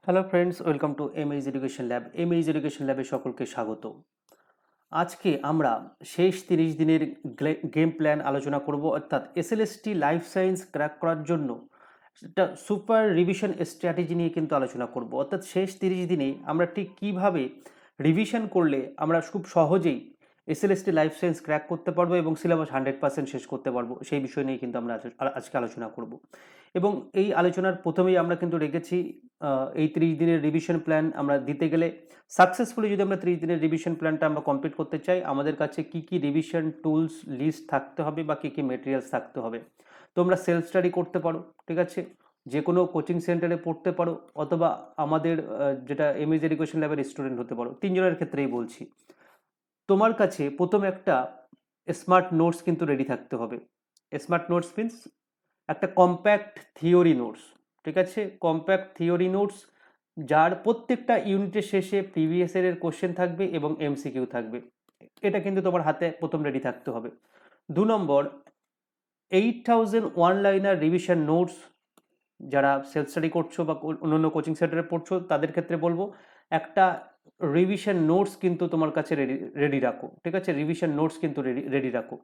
Hello friends, welcome to এমএইজ education lab. এমএইজ education ল্যাবে সকলকে স্বাগত। আজকে আমরা শেষ 30 দিনের গেম প্ল্যান আলোচনা করব, অর্থাৎ এসএলএসটি লাইফ সায়েন্স ক্র্যাক করার জন্য একটা সুপার রিভিশন স্ট্র্যাটেজি নিয়ে কিন্তু আলোচনা করব। অর্থাৎ শেষ 30 দিনে আমরা ঠিক কীভাবে রিভিশন করলে আমরা খুব সহজেই এসএলএসটি লাইফ সায়েন্স ক্র্যাক করতে পারবো এবং সিলেবাস 100% শেষ করতে পারবো, সেই বিষয় নিয়ে কিন্তু আমরা আজকে আলোচনা করব। এবং এই আলোচনার প্রথমেই আমরা কিন্তু রেখেছি এই 30 দিনের রিভিশন প্ল্যান আমরা দিতে গেলে সাকসেসফুলি যদি আমরা 30 দিনের রিভিশন প্ল্যানটা আমরা কমপ্লিট করতে চাই, আমাদের কাছে কি কি রিভিশন টুলস লিস্ট থাকতে হবে বা কি কি মেটেরিয়ালস থাকতে হবে। তোমরা সেলফ স্টাডি করতে পারো, ঠিক আছে, যে কোনো কোচিং সেন্টারে পড়তে পারো, অথবা আমাদের যেটা এমএজ এডুকেশন ল্যাবের স্টুডেন্ট হতে পারো। তিনজনের ক্ষেত্রেই বলছি। তোমার কাছে প্রথম একটা স্মার্ট নোটস কিন্তু রেডি থাকতে হবে। স্মার্ট নোটস মিনস একটা কম্প্যাক্ট থিওরি নোটস, ঠিক আছে, কম্প্যাক্ট থিওরি নোটস যার প্রত্যেকটা ইউনিটের শেষে প্রিভিয়াস ইয়ারের কোশ্চেন থাকবে এবং এমসিকিউ থাকবে। এটা কিন্তু তোমার হাতে প্রথম রেডি থাকতে হবে। 2 নম্বর, 8000 ওয়ান লাইনার রিভিশন নোটস। যারা সেলফ স্টাডি করছো বা অন্যান্য কোচিং সেন্টারে পড়ছো তাদের ক্ষেত্রে বলবো একটা রিভিশন নোটস কিন্তু তোমার কাছে রেডি রাখো, ঠিক আছে, রিভিশন নোটস কিন্তু রেডি রাখো।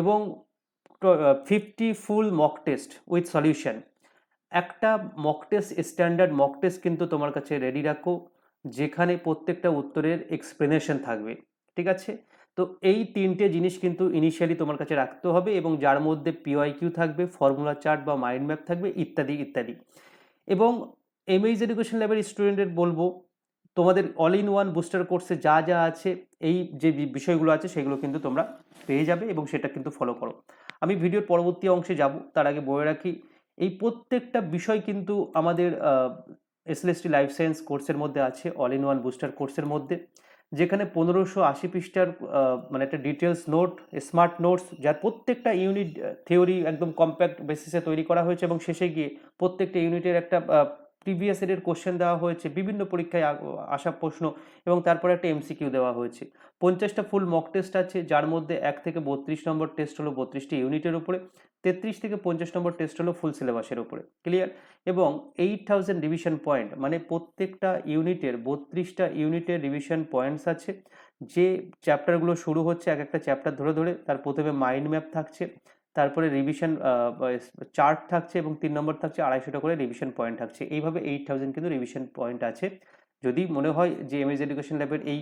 এবং 50 full mock test with solution. একটা mock test, standard mock test কিন্তু তোমার কাছে রেডি রাখো, যেখানে প্রত্যেকটা উত্তরের এক্সপ্লেনেশন থাকবে, ঠিক আছে। তো এই তিনটে জিনিস কিন্তু ইনিশিয়ালি তোমার কাছে রাখতে হবে, এবং যার মধ্যে পিওয়াইকিউ থাকবে, ফর্মুলা চার্ট বা মাইন্ড ম্যাপ থাকবে, ইত্যাদি ইত্যাদি। এবং এমএইজ এডুকেশন ল্যাবের স্টুডেন্টের বলবো, তোমাদের অল ইন ওয়ান বুস্টার কোর্সে যা যা আছে, এই যে বিষয়গুলো আছে সেগুলো কিন্তু তোমরা পেয়ে যাবে এবং সেটা কিন্তু ফলো করো। আমি ভিডিওর পরবর্তী অংশে যাব, তার আগে বলে রাখি এই প্রত্যেকটা বিষয় কিন্তু আমাদের এসএলএসটি লাইফ সায়েন্স কোর্সের মধ্যে আছে, অল ইন ওয়ান বুস্টার কোর্সের মধ্যে, যেখানে 1580 পৃষ্ঠার মানে একটা ডিটেলস নোট, স্মার্ট নোটস, যার প্রত্যেকটা ইউনিট থিওরি একদম কম্প্যাক্ট বেসিসে তৈরি করা হয়েছে, এবং শেষে গিয়ে প্রত্যেকটা ইউনিটের একটা প্রিভিয়াস ইয়ারের কোশ্চেন দেওয়া হয়েছে, বিভিন্ন পরীক্ষায় আসা প্রশ্ন, এবং তারপরে একটা এমসিকিউ দেওয়া হয়েছে। 50টা ফুল মক টেস্ট আছে, যার মধ্যে 1 থেকে 32 নম্বর টেস্ট হলো 32টি ইউনিটের উপরে, 33 থেকে 50 নম্বর টেস্ট হলো ফুল সিলেবাসের উপরে, ক্লিয়ার। এবং 8000 রিভিশন পয়েন্ট, মানে প্রত্যেকটা ইউনিটের 32টা ইউনিটের রিভিশন পয়েন্টস আছে। যে চ্যাপ্টারগুলো শুরু হচ্ছে, এক একটা চ্যাপ্টার ধরে ধরে তার প্রথমে মাইন্ড ম্যাপ থাকছে, তারপরে রিভিশন চার্ট থাকছে, এবং 3 নম্বর থাকছে 250টা করে রিভিশন পয়েন্ট থাকছে। এইভাবে 8000 কিন্তু রিভিশন পয়েন্ট আছে। যদি মনে হয় যে এমএজ এডুকেশন ল্যাবের এই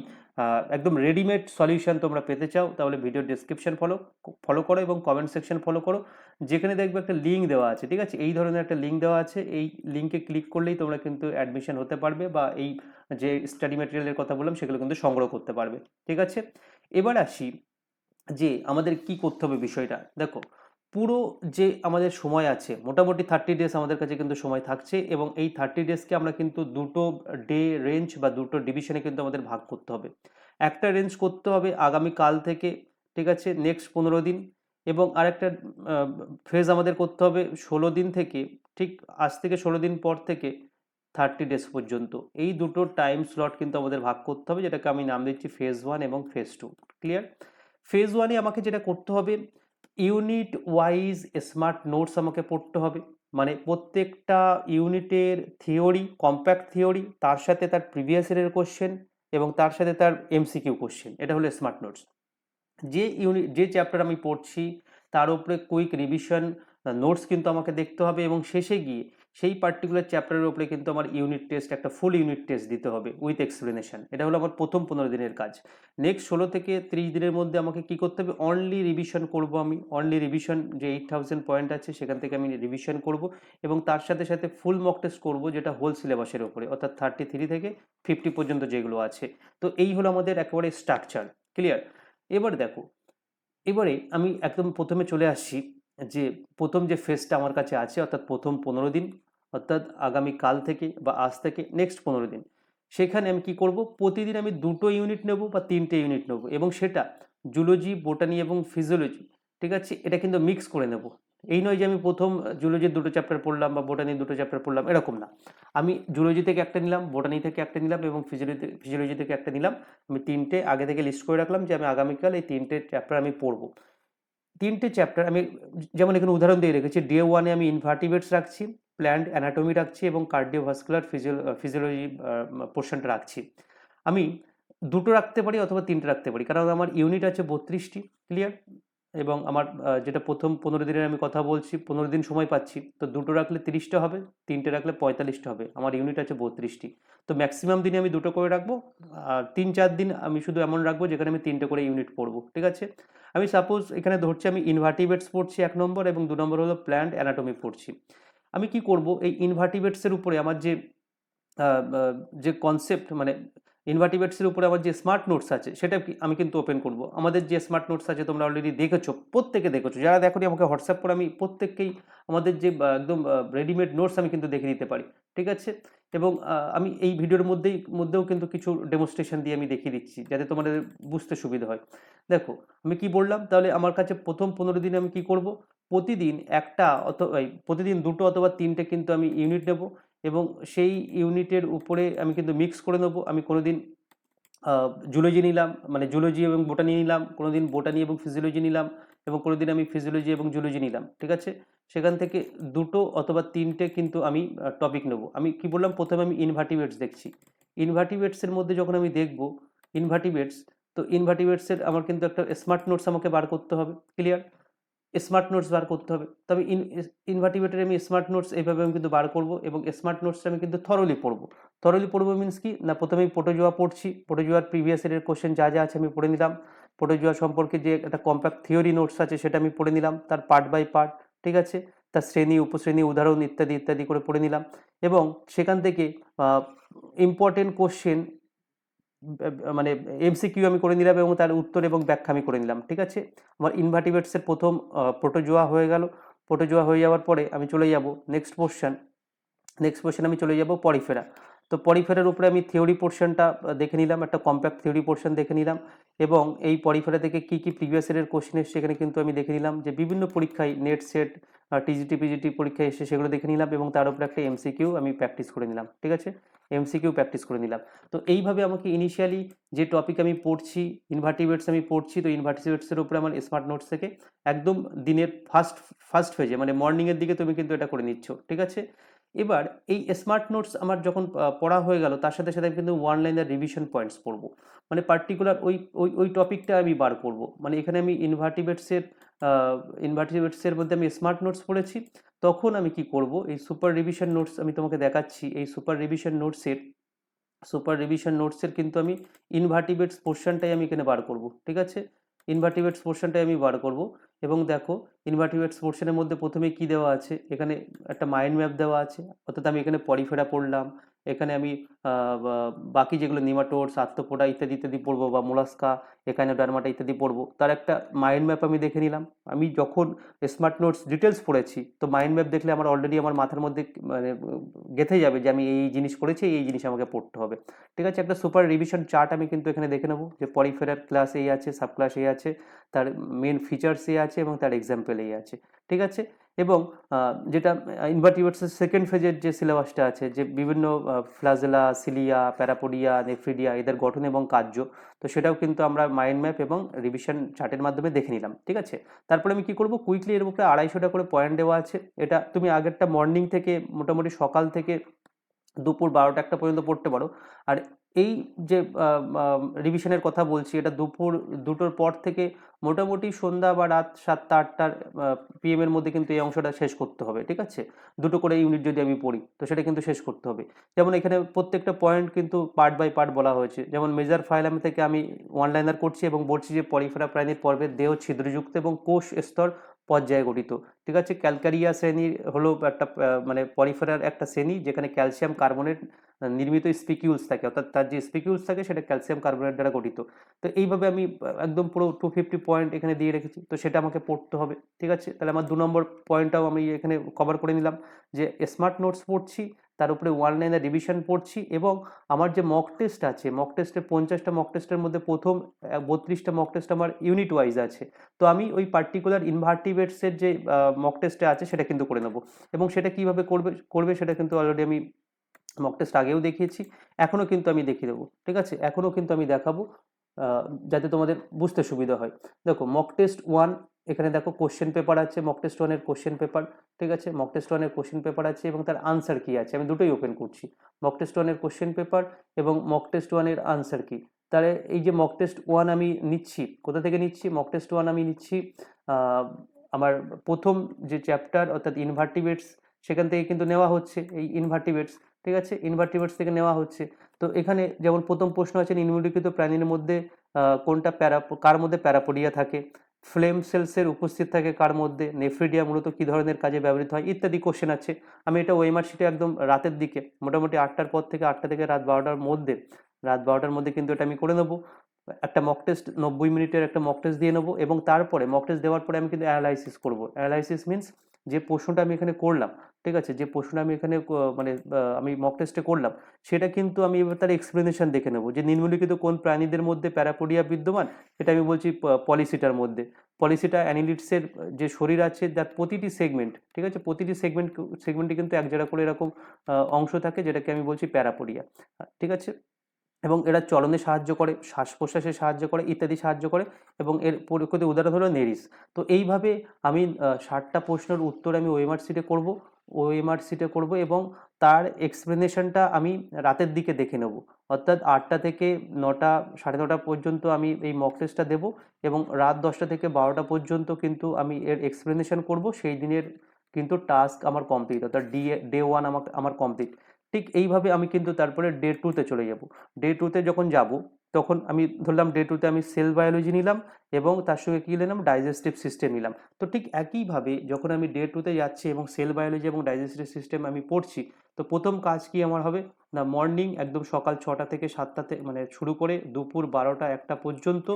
একদম রেডিমেড সলিউশন তোমরা পেতে চাও, তাহলে ভিডিও ডেসক্রিপশন ফলো করো এবং কমেন্ট সেকশন ফলো করো, যেখানে দেখবে একটা লিঙ্ক দেওয়া আছে, ঠিক আছে, এই ধরনের একটা লিঙ্ক দেওয়া আছে। এই লিঙ্কে ক্লিক করলেই তোমরা কিন্তু অ্যাডমিশন হতে পারবে, বা এই যে স্টাডি ম্যাটেরিয়ালের কথা বললাম সেগুলো কিন্তু সংগ্রহ করতে পারবে, ঠিক আছে। এবার আসি যে আমাদের কি করতে হবে বিষয়টা দেখো। পুরো যে আমাদের সময় আছে, মোটামুটি 30 ডেজ আমাদের কাছে কিন্তু সময় থাকছে, এবং এই 30 ডেজকে আমরা কিন্তু দুটো ডে রেঞ্জ বা দুটো ডিভিশনে কিন্তু আমাদের ভাগ করতে হবে। একটা রেঞ্জ করতে হবে আগামীকাল থেকে, ঠিক আছে, নেক্সট 15 দিন, এবং আরেকটা ফেজ আমাদের করতে হবে 16 দিন থেকে, ঠিক আজ থেকে 16 দিন পর থেকে 30 ডেজ পর্যন্ত। এই দুটো টাইম স্লট কিন্তু আমাদের ভাগ করতে হবে, যেটাকে আমি নাম দিচ্ছি ফেজ 1 এবং ফেজ 2, ক্লিয়ার। ফেজ 1-এ আমাকে যেটা করতে হবে, ইউনিট ওয়াইজ স্মার্ট নোটস আমাকে পড়তে হবে। মানে প্রত্যেকটা ইউনিটের থিওরি, কম্প্যাক্ট থিওরি, তার সাথে তার প্রিভিয়াস ইয়ারের কোশ্চেন, এবং তার সাথে তার এমসিকিউ কোশ্চেন, এটা হলো স্মার্ট নোটস। যে ইউনিট, যে চ্যাপ্টার আমি পড়ছি তার উপরে কুইক রিভিশন নোটস কিন্তু আমাকে দেখতে হবে, এবং শেষে গিয়ে সেই পার্টিকুলার চ্যাপ্টারের উপরে কিন্তু আমার ইউনিট টেস্ট, একটা ফুল ইউনিট টেস্ট দিতে হবে উইথ এক্সপ্লেনেশন। এটা হলো আমার প্রথম 15 দিনের কাজ। নেক্সট 16 থেকে 30 দিনের মধ্যে আমাকে কি করতে হবে, অনলি রিভিশন করব আমি। অনলি রিভিশন, যে 8000 পয়েন্ট আছে সেখান থেকে আমি রিভিশন করব, এবং তার সাথে সাথে ফুল মক টেস্ট করব, যেটা হোল সিলেবাসের উপরে, অর্থাৎ 33 থেকে 50 পর্যন্ত যেগুলো আছে। তো এই হলো আমাদের একেবারে স্ট্রাকচার, ক্লিয়ার। এবার দেখো, এবারে আমি একদম প্রথমে চলে আসছি, যে প্রথম যে ফেজটা আমার কাছে আছে, অর্থাৎ প্রথম 15 দিন, অর্থাৎ আগামী কাল থেকে বা আজ থেকে নেক্সট 15 দিন। সেখানে আমি কি করব, প্রতিদিন আমি দুটো ইউনিট নেব বা তিনটে ইউনিট নেব, এবং সেটা জুলজি, বোটানি এবং ফিজিওলজি, ঠিক আছে, এটা কিন্তু মিক্স করে নেব। এই নয় যে আমি প্রথম জুলজির দুটো চ্যাপ্টার পড়লাম বা বোটানির দুটো চ্যাপ্টার পড়লাম, এরকম না। আমি জুলজি থেকে একটা নিলাম, বোটানি থেকে একটা নিলাম, এবং ফিজিওলজি থেকে একটা নিলাম। আমি তিনটে আগে থেকে লিস্ট করে রাখলাম যে আমি আগামীকাল এই তিনটে চ্যাপ্টার আমি পড়বো। তিনটে চ্যাপ্টার আমি, যেমন এখানে উদাহরণ দিয়ে রেখেছি, ডে 1-এ আমি ইনভার্টিব্রেটস রাখছি, প্ল্যান্ড অ্যানাটমি রাখছি এবং কার্ডিওভাস্কুলার ফিজিওলজি পোর্শনটা রাখছি। আমি দুটো রাখতে পারি অথবা তিনটে রাখতে পারি, কারণ আমার ইউনিট আছে 32টি। ক্লিয়ার? এবং আমার যেটা প্রথম 15 দিনের আমি কথা বলছি, 15 দিন সময় পাচ্ছি, তো দুটো রাখলে 30টা হবে, তিনটে রাখলে 45টা হবে। আমার ইউনিট আছে 32টি। তো ম্যাক্সিমাম দিনে আমি দুটো করে রাখবো, আর 3-4 দিন আমি শুধু এমন রাখবো যেখানে আমি তিনটে করে ইউনিট পড়বো। ঠিক আছে? আমি সাপোজ এখানে ধরছি আমি ইনভার্টিব্রেটস পড়ছি 1 নম্বর, এবং 2 নম্বর হলো প্ল্যান্ট অ্যানাটমি পড়ছি। আমি কি করব, এই ইনভার্টিব্রেটসের উপরে আমার আহ, আহ, যে কনসেপ্ট, মানে ইনভার্টিব্রেটসের উপরে আমার যে স্মার্ট নোটস আছে সেটা আমি কিন্তু ওপেন করব। আমাদের যে স্মার্ট নোটস আছে তোমরা অলরেডি দেখেছো, প্রত্যেকে দেখেছো, যারা দেখোনি আমাকে হোয়াটসঅ্যাপ করে আমি প্রত্যেককেই আমাদের যে একদম রেডিমেড নোটস আমি কিন্তু দেখে দিতে পারি। ঠিক আছে? এবং আমি এই ভিডিওর মধ্যেও কিন্তু কিছু ডেমনস্ট্রেশন দিয়ে আমি দেখিয়ে দিচ্ছি যাতে তোমাদের বুঝতে সুবিধা হয়। দেখো আমি কি বললাম, তাহলে আমার কাছে প্রথম 15 দিনে আমি কি করব, প্রতিদিন একটা অথবা প্রতিদিন দুটো অথবা তিনটে কিন্তু আমি ইউনিট নেব, এবং সেই ইউনিটের উপরে আমি কিন্তু মিক্স করে নেবো। আমি কোনোদিন জুলজি নিলাম, মানে জুলজি এবং বোটানি নিলাম, কোনোদিন বোটানি এবং ফিজিওলজি নিলাম, এবং কোনোদিন আমি ফিজিওলজি এবং জুলজি নিলাম। ঠিক আছে? সেখান থেকে দুটো অথবা তিনটে কিন্তু আমি টপিক নেব। আমি কি বললাম, প্রথমে আমি ইনভার্টিব্রেটস দেখছি। ইনভার্টিব্রেটসের মধ্যে যখন আমি দেখব ইনভার্টিব্রেটস, তো ইনভার্টিব্রেটসের আমার কিন্তু একটা স্মার্ট নোটস আমাকে বার করতে হবে। ক্লিয়ার? স্মার্ট নোটস বার করতে হবে। তবে ইনভার্টিব্রেটের আমি স্মার্ট নোটস এইভাবে আমি কিন্তু বার করব, এবং স্মার্ট নোটসটা আমি কিন্তু থরলি পড়বো। থরলি পড়বো মিন্স কি না, প্রথমে আমি প্রোটোজোয়া পড়ছি, প্রোটোজোয়ার প্রিভিয়াস ইয়ারের কোশ্চেন যা যা আছে আমি পড়ে নিলাম। প্রোটোজোয়া সম্পর্কে যে একটা কম্প্যাক্ট থিওরি নোটস আছে সেটা আমি পড়ে নিলাম, তার পার্ট বাই পার্ট। ঠিক আছে? তার শ্রেণী, উপশ্রেণী, উদাহরণ ইত্যাদি ইত্যাদি করে পড়ে নিলাম, এবং সেখান থেকে ইম্পর্টেন্ট কোশ্চেন, মানে এমসিকিউ আমি করে নিলাম, এবং তার উত্তর এবং ব্যাখ্যা আমি করে নিলাম। ঠিক আছে? আমার ইনভার্টিব্রেটসের প্রথম প্রোটোজোয়া হয়ে গেল। প্রোটোজোয়া হয়ে যাওয়ার পরে আমি চলে যাব নেক্সট পোর্শন। নেক্সট কোশ্চেন আমি চলে যাব পরিফেরা। তো পরিফেরার উপরে আমি থিওরি পোর্শনটা দেখে নিলাম, একটা কম্প্যাক্ট থিওরি পোর্শন দেখে নিলাম, এবং এই পরিফেরা থেকে কি কি প্রিভিয়াস ইয়ারের কোশ্চেন এসছে সেখানে কিন্তু আমি দেখে নিলাম, যে বিভিন্ন পরীক্ষায় নেট সেট টিজিটি পিজিটি পরীক্ষায় এসে সেগুলো দেখে নিলাম, এবং তার উপরে একটা এমসিকিউ আমি প্র্যাকটিস করে নিলাম। ঠিক আছে? এমসিকিউ প্র্যাকটিস করে নিলাম। তো এইভাবে আমাকে ইনিশিয়ালি যে টপিক আমি পড়ছি, ইনভার্টিব্রেটস আমি পড়ছি, তো ইনভার্টিব্রেটসের উপরে আমার স্মার্ট নোটস থেকে একদম দিনের ফার্স্ট ফেজে, মানে মর্নিংয়ের দিকে তুমি কিন্তু এটা করে নিচ্ছ। ঠিক আছে? এবার এই স্মার্ট নোটস আমার যখন পড়া হয়ে গেল, তার সাথে সাথে আমি কিন্তু ওয়ান লাইনার রিভিশন পয়েন্টস পড়বো, মানে পার্টিকুলার ওই ওই ওই টপিকটা আমি বার করব। মানে এখানে আমি ইনভার্টিব্রেটসের মধ্যে আমি স্মার্ট নোটস পড়েছি, তখন আমি কি করব, এই সুপার রিভিশন নোটস আমি তোমাকে দেখাচ্ছি। এই সুপার রিভিশন নোটসের কিন্তু আমি ইনভার্টিব্রেটস পোর্শনটাই আমি এখানে বার করব। ঠিক আছে? ইনভার্টিব্রেটস পোর্শনটাই আমি বার করব, এবং দেখো ইনভার্টিব্রেটস পোর্শনের মধ্যে প্রথমে কি দেওয়া আছে, এখানে একটা মাইন্ড ম্যাপ দেওয়া আছে, অর্থাৎ আমি এখানে পরিফেরা পড়লাম, এখানে আমি বাকি যেগুলো নিমাটোডস, আর্থ্রোপোডা ইত্যাদি ইত্যাদি পড়বো, বা মোলাস্কা, একাইনোডার্মাটা ইত্যাদি পড়বো, তার একটা মাইন্ড ম্যাপ আমি দেখে নিলাম। আমি যখন স্মার্ট নোটস ডিটেলস পড়েছি, তো মাইন্ড ম্যাপ দেখলে আমার অলরেডি আমার মাথার মধ্যে মানে গেঁথে যাবে যে আমি এই জিনিস পড়েছি, এই জিনিস আমাকে পড়তে হবে। ঠিক আছে? একটা সুপার রিভিশন চার্ট আমি কিন্তু এখানে দেখে নেবো, যে পরিফেরার ক্লাস এই আছে, সাব ক্লাস এই আছে, তার মেন ফিচার্স এ আছে, এবং তার এক্সাম্পল এই আছে। ঠিক আছে? এবং যেটা ইনভার্টিব্রেটসের সেকেন্ড ফেজের যে সিলেবাসটা আছে, যে বিভিন্ন ফ্লাজেলা, সিলিয়া, প্যারাপোডিয়া, নেফ্রিডিয়া, এদের গঠন এবং কার্য, তো সেটাও কিন্তু আমরা মাইন্ড ম্যাপ এবং রিভিশন চার্টের মাধ্যমে দেখে নিলাম। ঠিক আছে? তারপরে আমি কি করব, কুইকলি এর উপরে 250টা করে পয়েন্ট দেওয়া আছে, এটা তুমি আগেরটা মর্নিং থেকে মোটামুটি সকাল থেকে দুপুর 12টা-1টা পর্যন্ত পড়তে পারো। আর এই যে রিভিশনের কথা বলছি, এটা দুপুর 2টোর পর থেকে মোটামুটি সন্ধ্যা বা রাত 7টা-8টার PM এর মধ্যে কিন্তু এই অংশটা শেষ করতে হবে। ঠিক আছে? দুটো করে ইউনিট যদি আমি পড়ি, তো সেটা কিন্তু শেষ করতে হবে। যেমন এখানে প্রত্যেকটা পয়েন্ট কিন্তু পার্ট বাই পার্ট বলা হয়েছে। যেমন মেজর ফাইলাম থেকে আমি ওয়ান লাইনার করছি, এবং বলছি যে পরিফেরা প্রাণীর পর্বের দেহ ছিদ্রযুক্ত এবং কোষ স্তর পর্যায়ে গঠিত। ঠিক আছে? ক্যালকারিয়া শ্রেণীর হলো একটা মানে পরিফেরার একটা শ্রেণী, যেখানে ক্যালসিয়াম কার্বনেট নির্মিত স্পিকিউলস থাকে, অর্থাৎ তার যে স্পিকিউলস থাকে সেটা ক্যালসিয়াম কার্বনেট দ্বারা গঠিত। তো এইভাবে আমি একদম পুরো 250 পয়েন্ট এখানে দিয়ে রেখেছি, তো সেটা আমাকে পড়তে হবে। ঠিক আছে? তাহলে আমার 2 নম্বর পয়েন্টটাও আমি এখানে কভার করে নিলাম, যে স্মার্ট নোটস পড়ছি, তার উপরে ওয়ান লাইনার রিভিশন পড়ছি, এবং আমার যে মক টেস্ট আছে, মক টেস্টে 50টা মক টেস্টের মধ্যে প্রথম 32টা মক টেস্ট আমার ইউনিট ওয়াইজ আছে। তো আমি ওই পার্টিকুলার ইনভার্টিব্রেটসের যে মক টেস্টে আছে সেটা কিন্তু করে নেব, এবং সেটা কিভাবে করবে সেটা কিন্তু অলরেডি আমি মক টেস্ট আগেও দেখিয়েছি, এখনও কিন্তু আমি দেখিয়ে দেবো। ঠিক আছে? এখনও কিন্তু আমি দেখাবো, যাতে তোমাদের বুঝতে সুবিধা হয়। দেখো মক টেস্ট 1, এখানে দেখো কোশ্চেন পেপার আছে, মক টেস্ট ওয়ানের কোশ্চেন পেপার, ঠিক আছে, মক টেস্ট ওয়ানের কোশ্চেন পেপার আছে এবং তার আনসার কি আছে, আমি দুটোই ওপেন করছি, মক টেস্ট ওয়ানের কোশ্চেন পেপার এবং মক টেস্ট ওয়ানের আনসার কি। তাহলে এই যে মক টেস্ট ওয়ান আমি নিচ্ছি, কোথা থেকে নিচ্ছি, মক টেস্ট ওয়ান আমি নিচ্ছি আমার প্রথম যে চ্যাপ্টার অর্থাৎ ইনভার্টিব্রেটস, সেখান থেকে কিন্তু নেওয়া হচ্ছে এই ইনভার্টিব্রেটস, ঠিক আছে, ইনভার্টিব্রেটস থেকে নেওয়া হচ্ছে। তো এখানে যেমন প্রথম প্রশ্ন আছে, নিম্নলিখিত প্রাণীর মধ্যে কোনটা কার মধ্যে প্যারাপোডিয়া থাকে, ফ্লেম সেলসের উপস্থিত থাকে কার মধ্যে, নেফ্রিডিয়া মূলত কী ধরনের কাজে ব্যবহৃত হয়, ইত্যাদি কোশ্চেন আছে। আমি এটা ওএমআর শিটে একদম রাতের দিকে মোটামুটি 8টার পর থেকে 8টা থেকে রাত 12টার মধ্যে কিন্তু এটা আমি করে নেবো। একটা মক টেস্ট 90 মিনিটের একটা মক টেস্ট দিয়ে নেবো এবং তারপরে মক টেস্ট দেওয়ার পরে আমি কিন্তু অ্যানালাইসিস করবো। অ্যানালাইসিস মিনস যে প্রশ্নটা আমি এখানে করলাম, ঠিক আছে, যে প্রশ্নটা আমি এখানে মানে আমি মক টেস্টে করলাম, সেটা কিন্তু আমি এবার তার এক্সপ্লেনেশন দেখে নেবো যে নিম্নলিখিত কোন প্রাণীদের মধ্যে প্যারাপোডিয়া বিদ্যমান। এটা আমি বলছি পলিসিটার মধ্যে। পলিসিটা অ্যানিলিডসের যে শরীর আছে যার প্রতিটি সেগমেন্ট, ঠিক আছে, প্রতিটি সেগমেন্টে কিন্তু এক জায়গা করে এরকম অংশ থাকে যেটাকে আমি বলছি প্যারাপোডিয়া, ঠিক আছে। এবং এরা চলনে সাহায্য করে, শ্বাস প্রশ্বাসে সাহায্য করে, ইত্যাদি সাহায্য করে। এবং এর পরিকৃত উদাহরণ হলো নেরিস। তো এইভাবে আমি 60টা প্রশ্নের উত্তর আমি ওএমআর সিটে করব এবং তার এক্সপ্লেনেশনটা আমি রাতের দিকে দেখে নেব। অর্থাৎ 8টা থেকে 9টা, 9:30 পর্যন্ত আমি এই মক টেস্টটা দেবো এবং রাত 10টা থেকে 12টা পর্যন্ত কিন্তু আমি এর এক্সপ্লেনেশন করব। সেই দিনের কিন্তু টাস্ক আমার কমপ্লিট, অর্থাৎ ডে ওয়ান আমার কমপ্লিট। ঠিক এইভাবে আমি কিন্তু তারপরে ডে টুতে চলে যাব। ডে টুতে যখন যাব তখন আমি ধরলাম ডে টুতে আমি সেল বায়োলজি নিলাম এবং তার সঙ্গে কী নিলাম, ডাইজেস্টিভ সিস্টেম নিলাম। তো ঠিক একইভাবে যখন আমি ডে টুতে যাচ্ছি এবং সেল বায়োলজি এবং ডাইজেস্টিভ সিস্টেম আমি পড়ছি, তো প্রথম কাজ কি আমার হবে না, মর্নিং একদম সকাল 6টা থেকে 7টাতে মানে শুরু করে দুপুর 12টা 1টা পর্যন্ত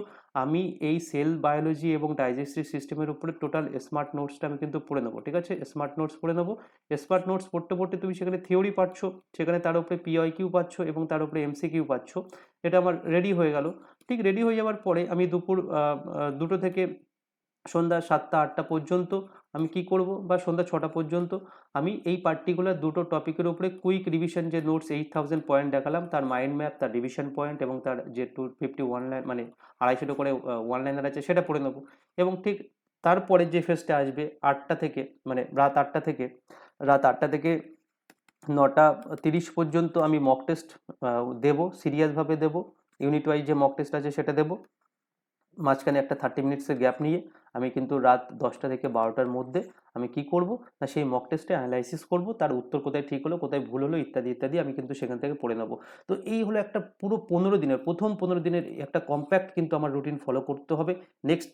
আমি এই সেল বায়োলজি এবং ডাইজেস্টিভ সিস্টেমের উপরে টোটাল স্মার্ট নোটসটা আমি কিন্তু পড়ে নেবো, ঠিক আছে, স্মার্ট নোটস পড়ে নেবো। স্মার্ট নোটস পড়তে পড়তে তুমি সেখানে থিওরি পাচ্ছ, সেখানে তার উপরে পিওয়াইকিউ পাচ্ছ এবং তার উপরে এমসিকিউ পাচ্ছ। এটা আমার রেডি হয়ে গেল। ঠিক রেডি হয়ে যাওয়ার পরে আমি দুপুর 2টো থেকে সন্ধ্যা 7টা 8টা পর্যন্ত আমি কি করব, বা সন্ধ্যা 6টা পর্যন্ত আমি এই পার্টিকুলার দুটো টপিকের উপরে কুইক রিভিশন, যে নোটস 8000 পয়েন্ট দেখালাম তার মাইন্ড ম্যাপ, তার রিভিশন পয়েন্ট এবং তার যে 251 লাইন মানে 250টা করে ওয়ান লাইনার আছে সেটা পড়ে নেবো। এবং ঠিক তারপরে যে ফেজটা আসবে 8টা থেকে মানে রাত 8টা থেকে 9টা 30 পর্যন্ত আমি মক টেস্ট দেবো, সিরিয়াসভাবে দেবো। ইউনিট ওয়াইজ যে মক টেস্ট আছে সেটা দেবো। মাঝখানে একটা 30 মিনিটসের গ্যাপ নিয়ে আমি কিন্তু রাত 10টা থেকে 12টার মধ্যে আমি কি করব না, সেই মক টেস্টে অ্যানালাইসিস করব, তার উত্তর কোথায় ঠিক হলো কোথায় ভুল হলো ইত্যাদি ইত্যাদি আমি কিন্তু সেখান থেকে পড়ে নেব। তো এই হলো একটা পুরো 15 দিনের, প্রথম 15 দিনের একটা কম্প্যাক্ট কিন্তু আমার রুটিন ফলো করতে হবে নেক্সট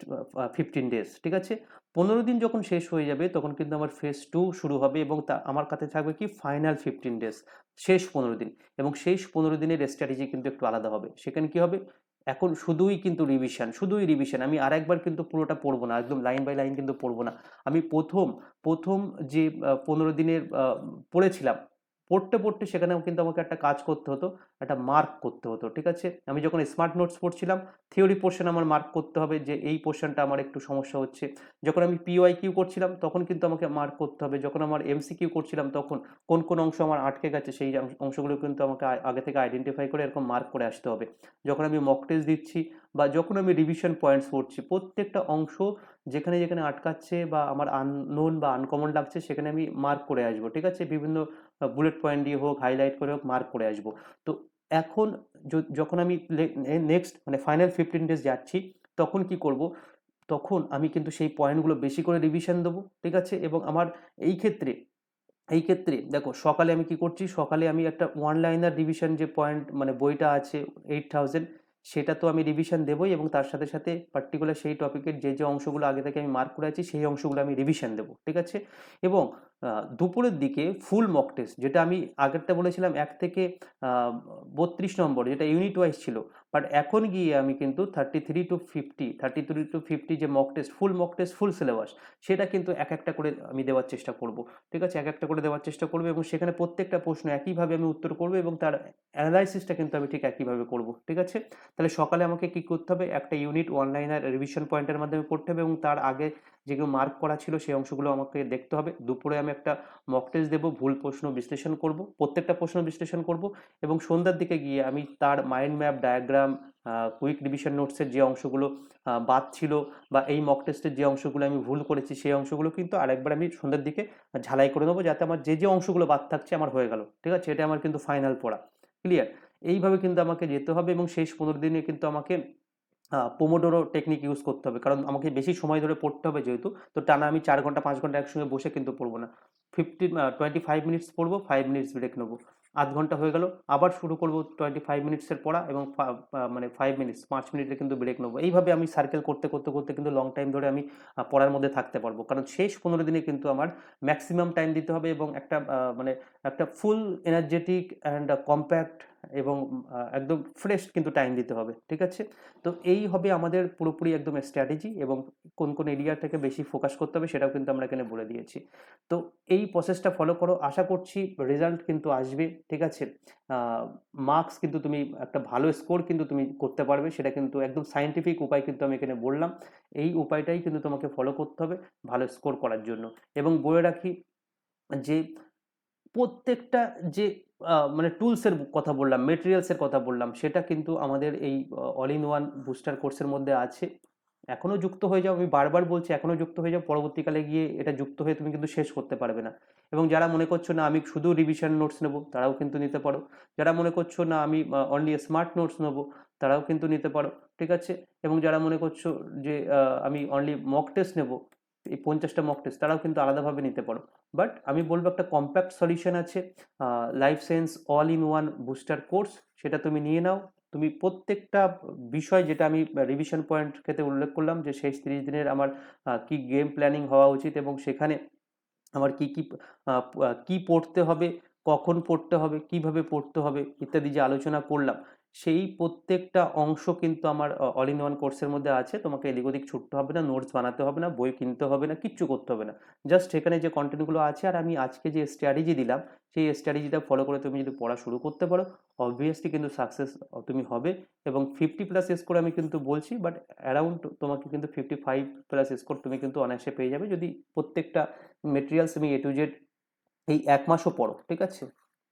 15 ডেজ, ঠিক আছে। 15 দিন যখন শেষ হয়ে যাবে তখন কিন্তু আমার ফেজ 2 শুরু হবে এবং তা আমার কাছে থাকবে কি ফাইনাল 15 ডেজ, শেষ 15 দিন। এবং শেষ 15 দিনের স্ট্র্যাটেজি কিন্তু একটু আলাদা হবে। সেখানে কি হবে, এখন শুধুই কিন্তু রিভিশন, শুধুই রিভিশন, আমি আরেকবার কিন্তু পুরোটা পড়বো না, একদম লাইন বাই লাইন কিন্তু পড়বো না। আমি প্রথম যে 15 দিনের পড়েছিলাম, পড়তে পড়তে সেখানেও কিন্তু আমাকে একটা কাজ করতে হতো, একটা মার্ক করতে হতো, ঠিক আছে। আমি যখন স্মার্ট নোটস পড়ছিলাম থিওরি পোর্শন আমার মার্ক করতে হবে যে এই পোর্শনটা আমার একটু সমস্যা হচ্ছে। যখন আমি পিওয়াই কিউ করছিলাম তখন কিন্তু আমাকে মার্ক করতে হবে। যখন আমার এমসি কিউ করছিলাম তখন কোন কোন অংশ আমার আটকে গেছে সেই অংশগুলো কিন্তু আমাকে আগে থেকে আইডেন্টিফাই করে এরকম মার্ক করে আসতে হবে। যখন আমি মক টেস্ট দিচ্ছি বা যখন আমি রিভিশন পয়েন্টস পড়ছি, প্রত্যেকটা অংশ যেখানে যেখানে আটকাচ্ছে বা আমার আননোন বা আনকমন লাগছে সেখানে আমি মার্ক করে আসবো, ঠিক আছে, বিভিন্ন বুলেট পয়েন্ট দিয়ে হোক, হাইলাইট করে হোক, মার্ক করে আসবো। তো এখন যখন আমি নেক্সট মানে ফাইনাল 15 ডেজ যাচ্ছি তখন কি করব, তখন আমি কিন্তু সেই পয়েন্টগুলো বেশি করে রিভিশন দেবো, ঠিক আছে। এবং আমার এই ক্ষেত্রে দেখো সকালে আমি কি করছি, সকালে আমি একটা ওয়ান লাইনার রিভিশন যে পয়েন্ট মানে বইটা আছে 8000, সেটা তো আমি রিভিশন দেবই এবং তার সাথে সাথে পার্টিকুলার সেই টপিকের যে যে অংশগুলো আগে থেকে আমি মার্ক করে আছি সেই অংশগুলো আমি রিভিশন দেবো, ঠিক আছে। এবং দুপুরের দিকে ফুল মক টেস্ট, যেটা আমি আগেরটা বলেছিলাম 1 থেকে 32 নম্বর, যেটা ইউনিট ওয়াইজ ছিল, বাট এখন গিয়ে আমি কিন্তু 33 to 50 যে মক টেস্ট, ফুল সিলেবাস, সেটা কিন্তু একটা করে আমি দেওয়ার চেষ্টা করব, ঠিক আছে, একটা করে দেওয়ার চেষ্টা করবো এবং সেখানে প্রত্যেকটা প্রশ্ন একইভাবে আমি উত্তর করবো এবং তার অ্যানালাইসিসটা কিন্তু আমি ঠিক একইভাবে করব, ঠিক আছে। তাহলে সকালে আমাকে কি করতে হবে, একটা ইউনিট ওয়ান লাইনার রিভিশন পয়েন্টের মাধ্যমে পড়তে হবে এবং তার আগে যেগুলো মার্ক করা ছিল সেই অংশগুলো আমাকে দেখতে হবে। দুপুরে আমি একটা মক টেস্ট দেবো, ভুল প্রশ্ন বিশ্লেষণ করব, প্রত্যেকটা প্রশ্ন বিশ্লেষণ করব এবং সন্ধ্যার দিকে গিয়ে আমি তার mind map, diagram, quick revision নোটসের যে অংশগুলো বাদ ছিল বা এই মক টেস্টের যে অংশগুলো আমি ভুল করেছি সেই অংশগুলো কিন্তু আরেকবার আমি সন্ধ্যার দিকে ঝালাই করে নেবো, যাতে আমার যে অংশগুলো বাদ থাকছে আমার হয়ে গেল। ঠিক আছে, এটা আমার কিন্তু ফাইনাল পড়া। ক্লিয়ার? এইভাবে কিন্তু আমাকে যেতে হবে এবং শেষ 15 দিনে কিন্তু আমাকে পোমোডোরো টেকনিক ইউজ করতে হবে, কারণ আমাকে বেশি সময় ধরে পড়তে হবে যেহেতু। তো টানা আমি 4 ঘন্টা 5 ঘন্টা একসঙ্গে বসে কিন্তু পড়বো না। 25 মিনিটস পড়বো, 5 মিনিটস ব্রেক নেবো, আধ ঘন্টা হয়ে গেল, আবার শুরু করবো 25 মিনিটসের পড়া এবং মানে 5 মিনিটস, 5 মিনিটের কিন্তু ব্রেক নেবো। এইভাবে আমি সার্কেল করতে করতে করতে কিন্তু লং টাইম ধরে আমি পড়ার মধ্যে থাকতে পারবো, কারণ শেষ 15 দিনে কিন্তু আমার ম্যাক্সিমাম টাইম দিতে হবে এবং একটা মানে একটা ফুল এনার্জেটিক অ্যান্ড কম্প্যাক্ট এবং একদম ফ্রেশ কিন্তু টাইম দিতে হবে। ঠিক আছে, তো এই হবে আমাদের পুরোপুরি একদম স্ট্র্যাটেজি এবং কোন কোন এরিয়া থেকে বেশি ফোকাস করতে হবে সেটাও কিন্তু আমরা এখানে বলে দিয়েছি। তো এই প্রসেসটা ফলো করো, আশা করছি রেজাল্ট কিন্তু আসবে। ঠিক আছে, মার্কস কিন্তু তুমি একটা ভালো স্কোর কিন্তু তুমি করতে পারবে, সেটা কিন্তু একদম সায়েন্টিফিক উপায় কিন্তু আমি এখানে বললাম। এই উপায়টাই কিন্তু তোমাকে ফলো করতে হবে ভালো স্কোর করার জন্য। এবং বলে রাখি যে প্রত্যেকটা যে মানে টুলসের কথা বললাম, মেটেরিয়ালসের কথা বললাম, সেটা কিন্তু আমাদের এই অল ইন ওয়ান বুস্টার কোর্সের মধ্যে আছে। এখনো যুক্ত হয়ে যাও, আমি বারবার বলছি এখনো যুক্ত হয়ে যাও, পরবর্তীকালে গিয়ে এটা যুক্ত হয়ে তুমি কিন্তু শেষ করতে পারবে না। এবং যারা মনে করছো না আমি শুধু রিভিশন নোটস নেবো, তারাও কিন্তু নিতে পারো। যারা মনে করছো না আমি অনলি স্মার্ট নোটস নেবো, তারাও কিন্তু নিতে পারো। ঠিক আছে, এবং যারা মনে করছো যে আমি অনলি মক টেস্ট নেবো, এই 50টা মক টেস্ট, তারাও কিন্তু আলাদাভাবে নিতে পারো। বাট আমি বলবো একটা কম্প্যাক্ট সলিউশন আছে, life science all in one booster course, সেটা তুমি নিয়ে নাও। তুমি প্রত্যেকটা বিষয়, যেটা আমি রিভিশন পয়েন্ট ক্ষেত্রে উল্লেখ করলাম, যে শেষ 30 দিনের আমার কি গেম প্ল্যানিং হওয়া উচিত এবং সেখানে আমার কি কি কি পড়তে হবে, কখন পড়তে হবে, কিভাবে পড়তে হবে ইত্যাদি যে আলোচনা করলাম, সেই প্রত্যেকটা অংশ কিন্তু আমার অল ইন ওয়ান কোর্সের মধ্যে আছে। তোমাকে এদিক ওদিক ছুটতে হবে না, নোটস বানাতে হবে না, বই কিনতে হবে না, কিচ্ছু করতে হবে না। জাস্ট এখানে যে কন্টেন্টগুলো আছে আর আমি আজকে যে স্ট্র্যাটেজি দিলাম, সেই স্ট্র্যাটেজিটা ফলো করে তুমি যদি পড়া শুরু করতে পারো, অবভিয়াসলি কিন্তু সাকসেস তুমি হবে। এবং 50+ স্কোর আমি কিন্তু বলছি, বাট অ্যারাউন্ড তোমাকে কিন্তু 55+ স্কোর তুমি কিন্তু অনায়াসে পেয়ে যাবে, যদি প্রত্যেকটা মেটেরিয়ালস তুমি A to Z এই 1 মাসও পড়ো। ঠিক আছে,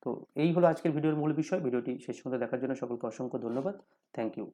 তো এই হলো আজকের ভিডিওর মূল বিষয়। ভিডিওটি শেষ পর্যন্ত দেখার জন্য সকলকে অসংখ্য ধন্যবাদ। Thank you.